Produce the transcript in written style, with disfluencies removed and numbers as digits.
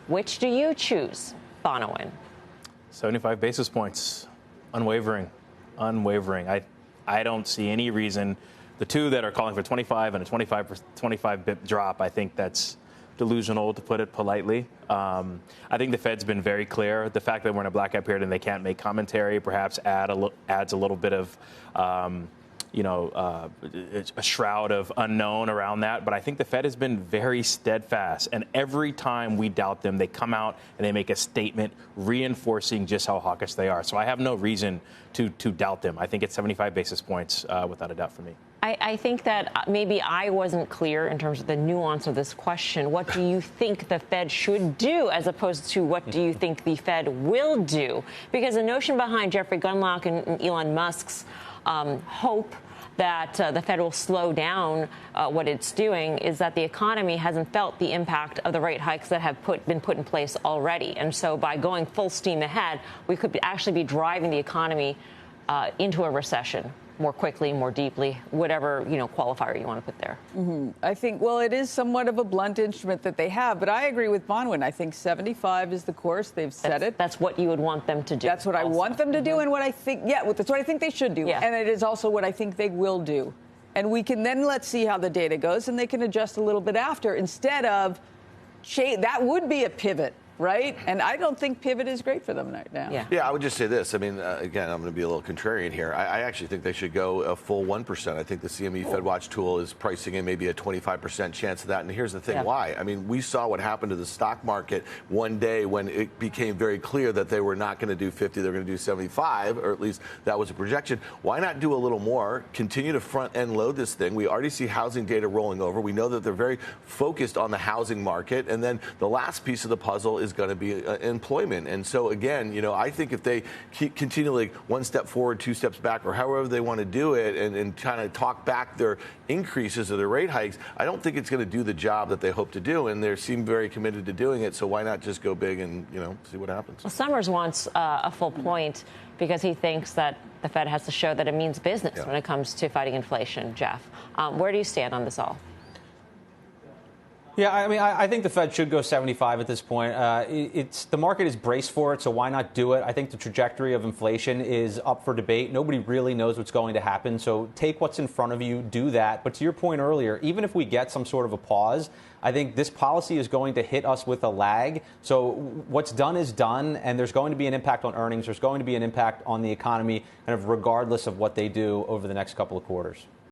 Which do you choose, Bonawyn? 75 basis points. Unwavering. I don't see any reason. The two that are calling for 25 and a 25 bip drop, I think that's delusional, to put it politely. I think the Fed's been very clear. The fact that we're in a blackout period and they can't make commentary perhaps adds a little bit of a shroud of unknown around that. But I think the Fed has been very steadfast. And every time we doubt them, they come out and they make a statement reinforcing just how hawkish they are. So I have no reason to doubt them. I think it's 75 basis points without a doubt for me. I think that maybe I wasn't clear in terms of the nuance of this question. What do you think the Fed should do as opposed to what do you think the Fed will do? Because the notion behind Jeffrey Gundlach and Elon Musk's hope that the Fed will slow down what it's doing is that the economy hasn't felt the impact of the rate hikes that have been put in place already. And so by going full steam ahead, we could actually be driving the economy into a recession more quickly, more deeply, whatever, qualifier you want to put there. I think, well, it is somewhat of a blunt instrument that they have, but I agree with Bonawyn. I think 75 is the course. They've said it. That's what you would want them to do. That's what I want them to do, and what I think, that's what I think they should do. Yeah. And it is also what I think they will do. And we can then let's see how the data goes, and they can adjust a little bit after instead of, that would be a pivot. Right? And I don't think pivot is great for them right now. Yeah, I would just say this. I mean, again, I'm going to be a little contrarian here. I actually think they should go a full 1%. I think the CME FedWatch tool is pricing in maybe a 25% chance of that. And here's the thing why. I mean, we saw what happened to the stock market one day when it became very clear that they were not going to do 50, they were going to do 75, or at least that was a projection. Why not do a little more, continue to front end load this thing? We already see housing data rolling over. We know that they're very focused on the housing market. And then the last piece of the puzzle is going to be employment. And so, again, I think if they keep continually one step forward, two steps back, or however they want to do it and kind of talk back their increases or their rate hikes, I don't think it's going to do the job that they hope to do. And they seem very committed to doing it. So why not just go big and, see what happens? Well, Summers wants a full point because he thinks that the Fed has to show that it means business when it comes to fighting inflation. Jeff, where do you stand on this all? Yeah, I mean, I think the Fed should go 75 at this point. The market is braced for it, so why not do it? I think the trajectory of inflation is up for debate. Nobody really knows what's going to happen, so take what's in front of you, do that. But to your point earlier, even if we get some sort of a pause, I think this policy is going to hit us with a lag. So what's done is done, and there's going to be an impact on earnings. There's going to be an impact on the economy, kind of regardless of what they do over the next couple of quarters.